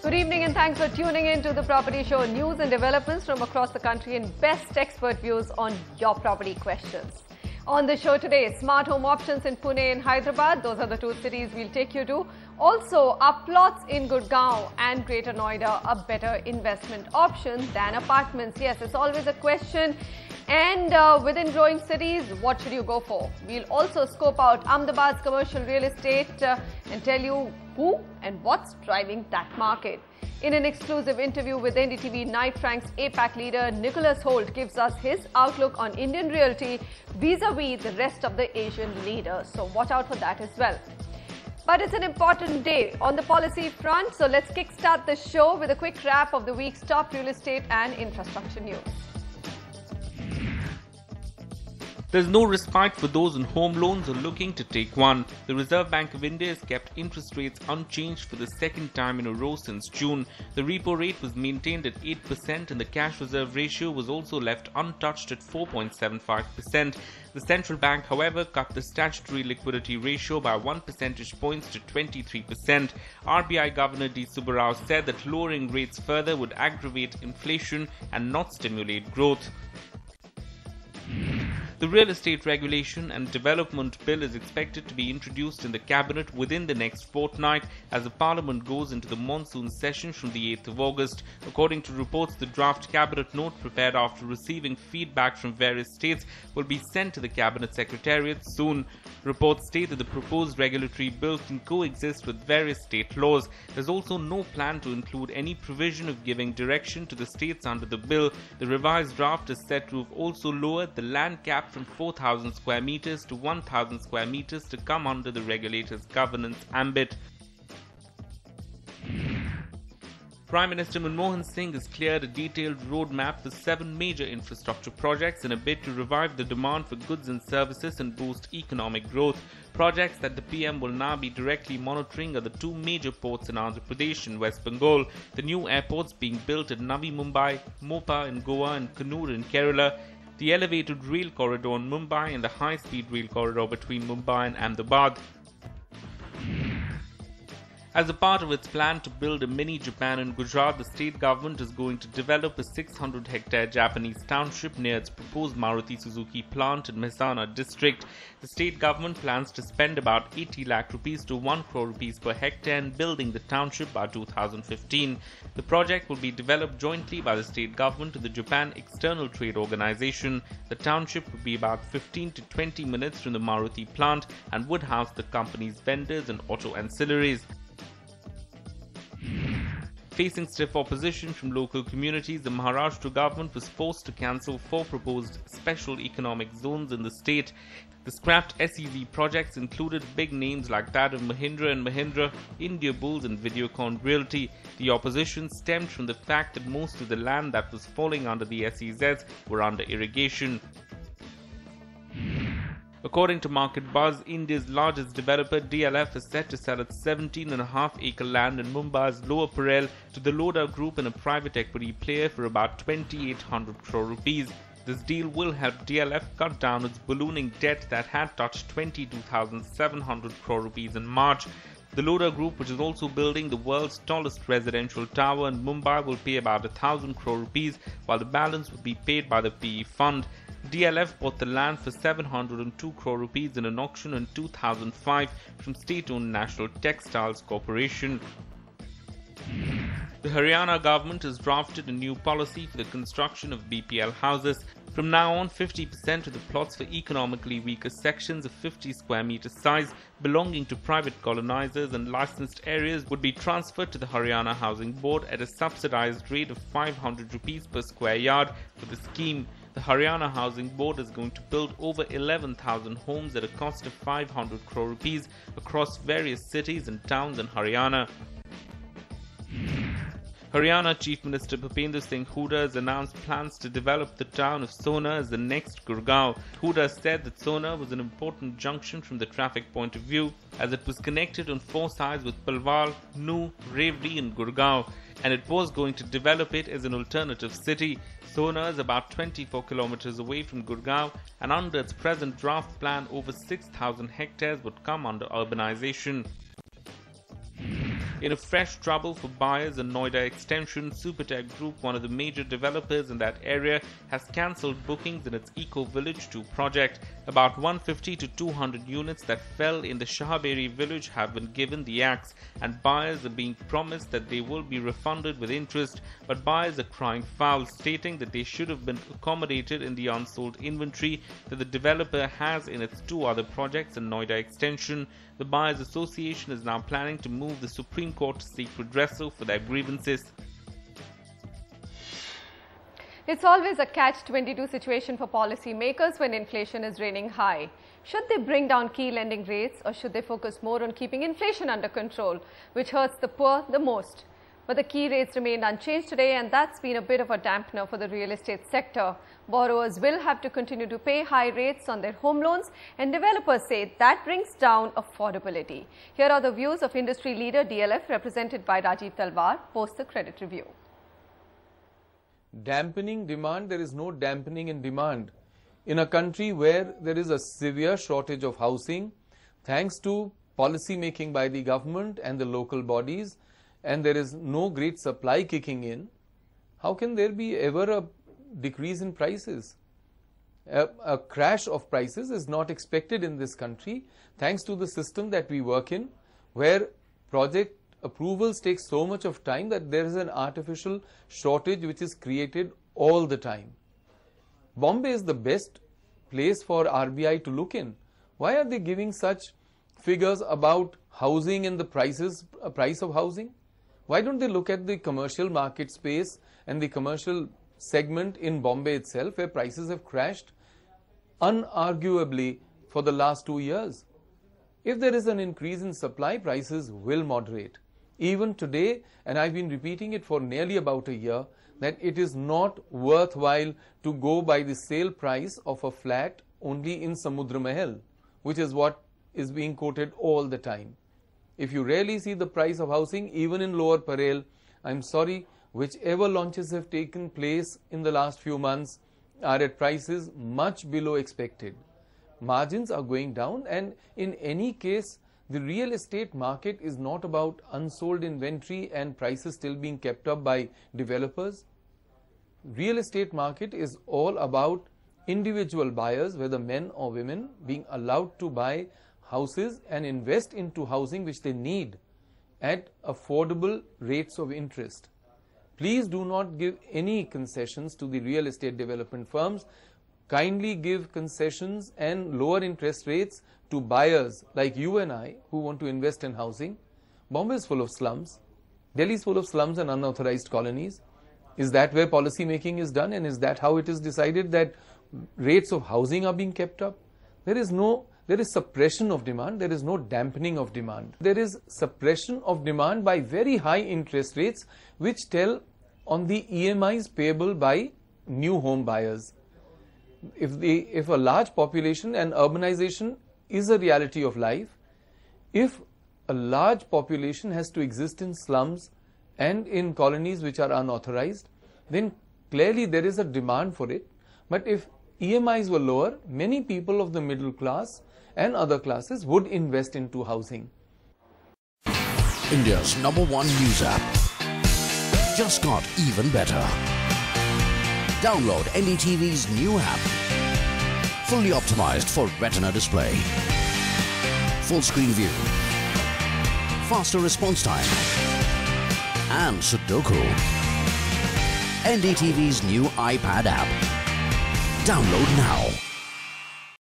Good evening and thanks for tuning in to the Property Show. News and developments from across the country and best expert views on your property questions. On the show today, smart home options in Pune and Hyderabad. Those are the two cities we'll take you to. Also, are plots in Gurgaon and Greater Noida a better investment option than apartments? Yes, it's always a question. And within growing cities, what should you go for? We'll also scope out Ahmedabad's commercial real estate and tell you who and what's driving that market. In an exclusive interview with NDTV, Knight Frank's APAC leader Nicholas Holt gives us his outlook on Indian realty vis-a-vis the rest of the Asian leaders. So watch out for that as well. But it's an important day on the policy front. So let's kickstart the show with a quick wrap of the week's top real estate and infrastructure news. There's no respite for those on home loans or looking to take one. The Reserve Bank of India has kept interest rates unchanged for the second time in a row since June. The repo rate was maintained at 8% and the cash reserve ratio was also left untouched at 4.75%. The central bank, however, cut the statutory liquidity ratio by 1 percentage point to 23%. RBI Governor D. Subbarao said that lowering rates further would aggravate inflation and not stimulate growth. The Real Estate Regulation and Development Bill is expected to be introduced in the Cabinet within the next fortnight as the Parliament goes into the monsoon session from the 8th of August. According to reports, the draft Cabinet note prepared after receiving feedback from various states will be sent to the Cabinet Secretariat soon. Reports state that the proposed regulatory bill can coexist with various state laws. There's also no plan to include any provision of giving direction to the states under the bill. The revised draft is set to have also lowered the land cap from 4,000 square meters to 1,000 square meters to come under the regulator's governance ambit. Prime Minister Manmohan Singh has cleared a detailed roadmap for 7 major infrastructure projects in a bid to revive the demand for goods and services and boost economic growth. Projects that the PM will now be directly monitoring are the 2 major ports in Andhra Pradesh and West Bengal, the new airports being built at Navi Mumbai, Mopa in Goa and Kannur in Kerala, the elevated rail corridor in Mumbai and the high-speed rail corridor between Mumbai and Ahmedabad. As a part of its plan to build a mini Japan in Gujarat, the state government is going to develop a 600-hectare Japanese township near its proposed Maruti Suzuki plant in Mehsana district. The state government plans to spend about 80 lakh rupees to 1 crore rupees per hectare in building the township by 2015. The project will be developed jointly by the state government and the Japan External Trade Organization. The township would be about 15 to 20 minutes from the Maruti plant and would house the company's vendors and auto ancillaries. Facing stiff opposition from local communities, the Maharashtra government was forced to cancel 4 proposed special economic zones in the state. The scrapped SEZ projects included big names like that of Mahindra and Mahindra, India Bulls and Videocon Realty. The opposition stemmed from the fact that most of the land that was falling under the SEZs were under irrigation. According to Market Buzz, India's largest developer DLF is set to sell its 17.5-acre land in Mumbai's Lower Parel to the Lodha Group and a private equity player for about 2,800 crore rupees. This deal will help DLF cut down its ballooning debt that had touched 22,700 crore rupees in March. The Lodha Group, which is also building the world's tallest residential tower in Mumbai, will pay about 1,000 crore rupees, while the balance will be paid by the PE fund. DLF bought the land for 702 crore rupees in an auction in 2005 from state-owned National Textiles Corporation. The Haryana government has drafted a new policy for the construction of BPL houses. From now on, 50% of the plots for economically weaker sections of 50 square meter size belonging to private colonizers and licensed areas would be transferred to the Haryana Housing Board at a subsidized rate of 500 rupees per square yard for the scheme. The Haryana Housing Board is going to build over 11,000 homes at a cost of 500 crore rupees across various cities and towns in Haryana. Haryana Chief Minister Bhupender Singh Hooda has announced plans to develop the town of Sona as the next Gurgaon. Hooda said that Sona was an important junction from the traffic point of view, as it was connected on 4 sides with Palwal, Nuh, Revri and Gurgaon, and it was going to develop it as an alternative city. Sona is about 24 kilometers away from Gurgaon, and under its present draft plan, over 6,000 hectares would come under urbanization. In a fresh trouble for buyers in Noida Extension, Supertech Group, one of the major developers in that area, has cancelled bookings in its Eco Village 2 project. About 150 to 200 units that fell in the Shahaberi village have been given the axe, and buyers are being promised that they will be refunded with interest, but buyers are crying foul, stating that they should have been accommodated in the unsold inventory that the developer has in its 2 other projects in Noida Extension. The Buyers Association is now planning to move the Supreme Court to seek redressal for their grievances. It's always a catch-22 situation for policymakers when inflation is reigning high. Should they bring down key lending rates, or should they focus more on keeping inflation under control, which hurts the poor the most? But the key rates remained unchanged today, and that's been a bit of a dampener for the real estate sector. Borrowers will have to continue to pay high rates on their home loans, and developers say that brings down affordability. Here are the views of industry leader DLF, represented by Rajiv Talwar, post the credit review. Dampening demand, there is no dampening in demand. In a country where there is a severe shortage of housing, thanks to policy making by the government and the local bodies, and there is no great supply kicking in, how can there be ever a decrease in prices? A crash of prices is not expected in this country, thanks to the system that we work in, where project approvals take so much of time that there is an artificial shortage which is created all the time. Bombay is the best place for RBI to look in. Why are they giving such figures about housing and the price of housing? Why don't they look at the commercial market space and the commercial segment in Bombay itself, where prices have crashed unarguably for the last 2 years? If there is an increase in supply, prices will moderate. Even today, and I've been repeating it for nearly about a year, that it is not worthwhile to go by the sale price of a flat only in Samudra Mahal, which is what is being quoted all the time. If you rarely see the price of housing, even in Lower Parel, I'm sorry, whichever launches have taken place in the last few months are at prices much below expected. Margins are going down, and in any case, the real estate market is not about unsold inventory and prices still being kept up by developers. Real estate market is all about individual buyers, whether men or women, being allowed to buy houses and invest into housing which they need at affordable rates of interest. Please do not give any concessions to the real estate development firms. Kindly give concessions and lower interest rates to buyers like you and I who want to invest in housing. Bombay is full of slums. Delhi is full of slums and unauthorized colonies. Is that where policy making is done, and is that how it is decided that rates of housing are being kept up? There is suppression of demand, there is no dampening of demand. There is suppression of demand by very high interest rates which tell on the EMIs payable by new home buyers. If a large population and urbanization is a reality of life, if a large population has to exist in slums and in colonies which are unauthorized, then clearly there is a demand for it. But if EMIs were lower, many people of the middle class and other classes would invest into housing. India's #1 news app just got even better. Download NDTV's new app. Fully optimized for retina display. Full screen view. Faster response time. And Sudoku. NDTV's new iPad app. Download now.